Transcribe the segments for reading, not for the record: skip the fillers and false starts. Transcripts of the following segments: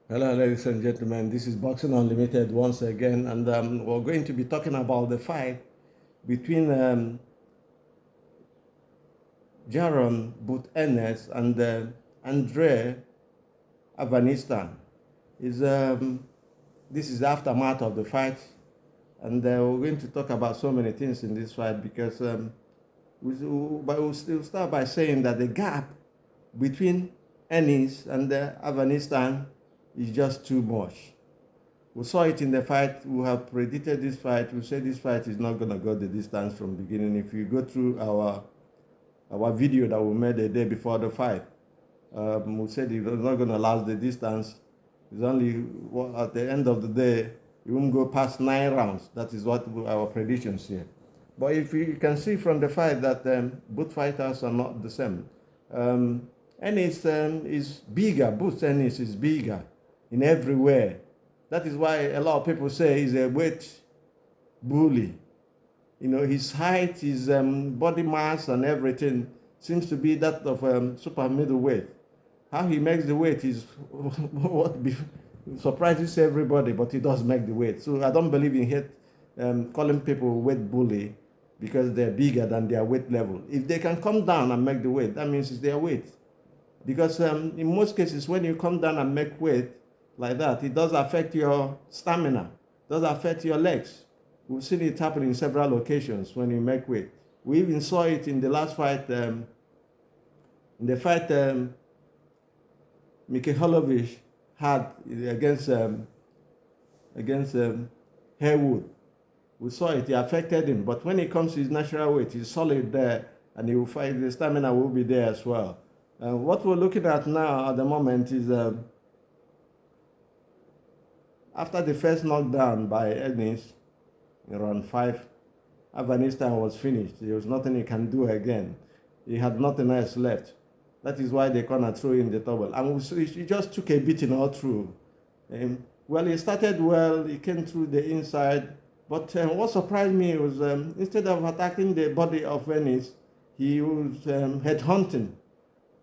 Hello, ladies and gentlemen. This is Boxing Unlimited once again, and we're going to be talking about the fight between Jaron, both Ennis, and Andre Avanesyan. Is This is the aftermath of the fight, and we're going to talk about so many things in this fight because we'll still start by saying that the gap between Ennis and Avanesyan is just too much. We saw it in the fight. We have predicted this fight. We said this fight is not going to go the distance from the beginning. If you go through our video that we made the day before the fight, we said it was not going to last the distance. It's only at the end of the day, it won't go past 9 rounds. That is what our predictions here. But if you can see from the fight that both fighters are not the same. Ennis is bigger. Both Ennis is bigger in every way. That is why a lot of people say he's a weight bully. You know, his height, his body mass and everything seems to be that of super middleweight. How he makes the weight is what surprises everybody, but he does make the weight. So I don't believe in calling people weight bully because they're bigger than their weight level. If they can come down and make the weight, that means it's their weight. Because in most cases, when you come down and make weight like that, it does affect your stamina, it does affect your legs. We've seen it happen in several occasions when you make weight. We even saw it in the last fight, in the fight Mikhailovich had against Haywood. We saw it, it affected him. But when it comes to his natural weight, he's solid there, and he will fight, the stamina will be there as well. What we're looking at now at the moment is after the first knockdown by Ennis in round 5, Avanesyan was finished. There was nothing he can do again. He had nothing else left. That is why they kind of threw in the towel. And he just took a beating all through. Well, he started well. He came through the inside. But what surprised me was instead of attacking the body of Ennis, he was headhunting.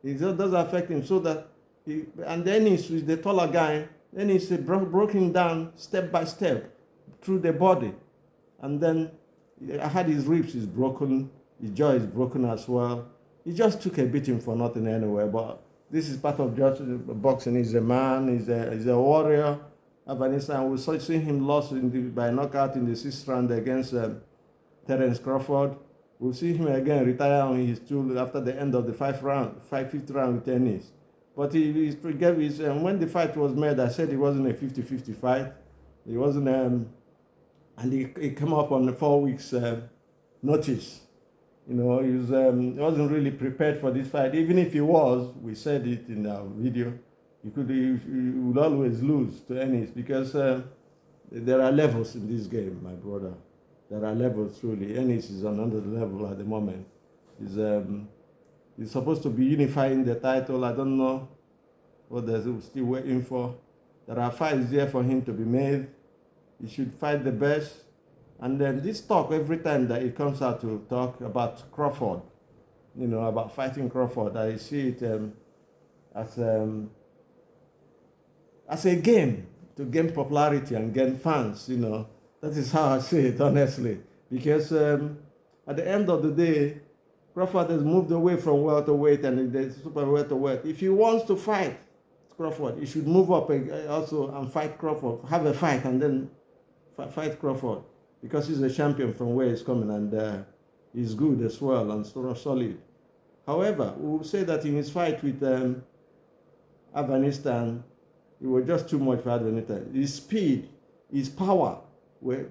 It does affect him so that and then he's the taller guy, then he's broken down step by step through the body. And then I had his ribs is broken, his jaw is broken as well. He just took a beating for nothing anyway, but this is part of just boxing. He's a man, he's a warrior. Avanesyan, we saw him lost by knockout in the 6th round against Terence Crawford. We'll see him again retire on his stool after the end of the 5th round with Ennis. But he gave his, when the fight was made, I said it wasn't a 50-50 fight. It wasn't, and he came up on the 4 weeks notice. You know, he wasn't really prepared for this fight. Even if he was, we said it in our video, he would always lose to Ennis because there are levels in this game, my brother. There are levels truly. Ennis is on another level at the moment. He's supposed to be unifying the title. I don't know what they're still waiting for. There are fights there for him to be made. He should fight the best. And then this talk, every time that he comes out to talk about Crawford, you know, about fighting Crawford, I see it as a game to gain popularity and gain fans, you know. That is how I see it, honestly. Because at the end of the day, Crawford has moved away from welterweight and the super welterweight. If he wants to fight Crawford, he should move up also and fight Crawford, have a fight and then fight Crawford. Because he's a champion from where he's coming and he's good as well and solid. However, we will say that in his fight with Avanesyan, it was just too much for Avanesyan. His speed, his power, where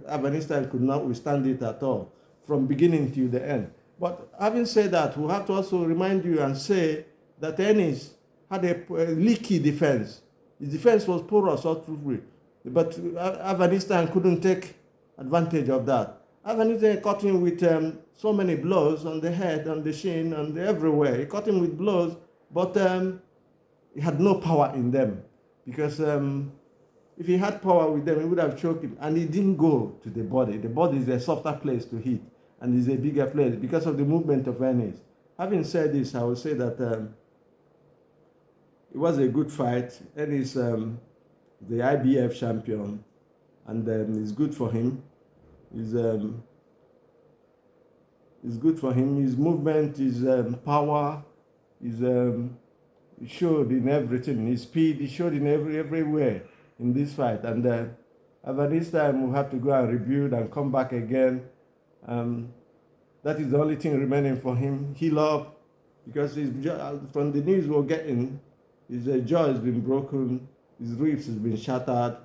Avanesyan could not withstand it at all from beginning to the end. But having said that, we have to also remind you and say that Ennis had a leaky defense. His defense was porous all through, but Avanesyan couldn't take advantage of that. Avanesyan caught him with so many blows on the head, on the shin, and everywhere. He caught him with blows, but he had no power in them because if he had power with them, he would have choked him. And he didn't go to the body. The body is a softer place to hit, and is a bigger place because of the movement of Ennis. Having said this, I will say that it was a good fight. Ennis the IBF champion, and it's good for him. It's, um, it's good for him. His movement, his power, his it showed in everything. His speed, it showed in everywhere in this fight. And Avanesyan will have to go and rebuild and come back again. That is the only thing remaining for him. Heal up, because from the news we're getting, his jaw has been broken, his ribs has been shattered,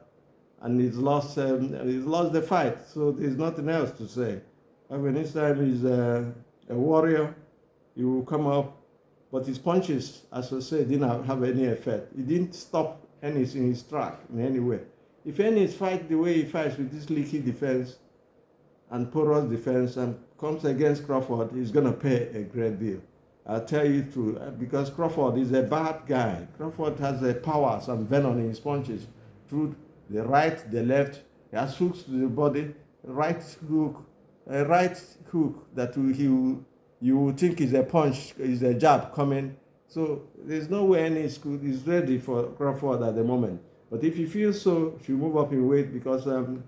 and he's lost the fight. So there's nothing else to say. Avanesyan is a warrior. He will come up, but his punches, as I said, didn't have any effect. He didn't stop Ennis in his track in any way. If Ennis fights the way he fights with this leaky defense and porous defense and comes against Crawford, he's going to pay a great deal. I'll tell you the truth, because Crawford is a bad guy. Crawford has a power, some venom in his punches. Through the right, the left, he has hooks to the body, a right hook that you will think is a punch, is a jab coming. So there's no way Ennis is ready for Crawford at the moment. But if you feel so, she'll move up in weight, because that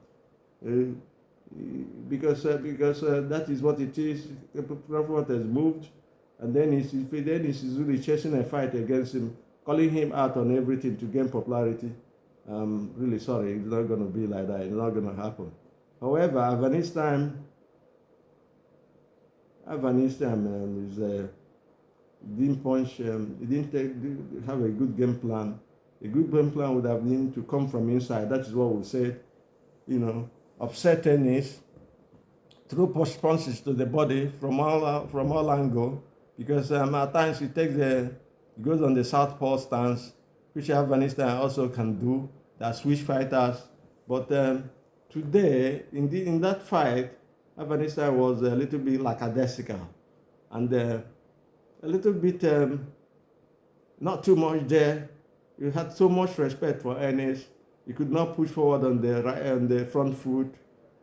is what it is. Crawford has moved, and then Ennis is really chasing a fight against him, calling him out on everything to gain popularity. I'm really sorry, it's not going to be like that. It's not going to happen. However, Avanesyan didn't punch. He didn't have a good game plan. A good game plan would have been to come from inside. That is what we said. Upset Ennis, throw punches to the body from all angles, because at times he goes on the southpaw stance, which Avanesyan also can do. They're switch fighters, but today in that fight, Avanesyan was a little bit lackadaisical, and a little bit not too much there. You had so much respect for Ennis. He could not push forward on the front foot.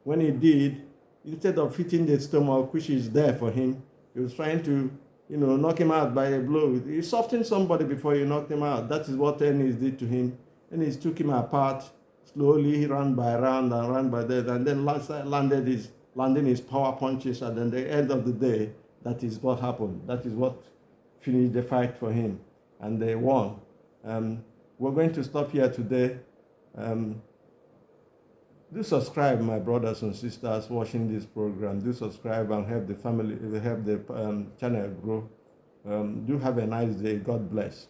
When he did, instead of hitting the stomach, which is there for him, he was trying to, knock him out by a blow. He softened somebody before you knocked him out. That is what Ennis did to him. Ennis took him apart slowly, round by round and round by that, and then landing his power punches. And then the end of the day, that is what happened. That is what finished the fight for him, and they won. We're going to stop here today. Do subscribe, my brothers and sisters watching this program. Do subscribe and help the channel grow. Do have a nice day. God bless.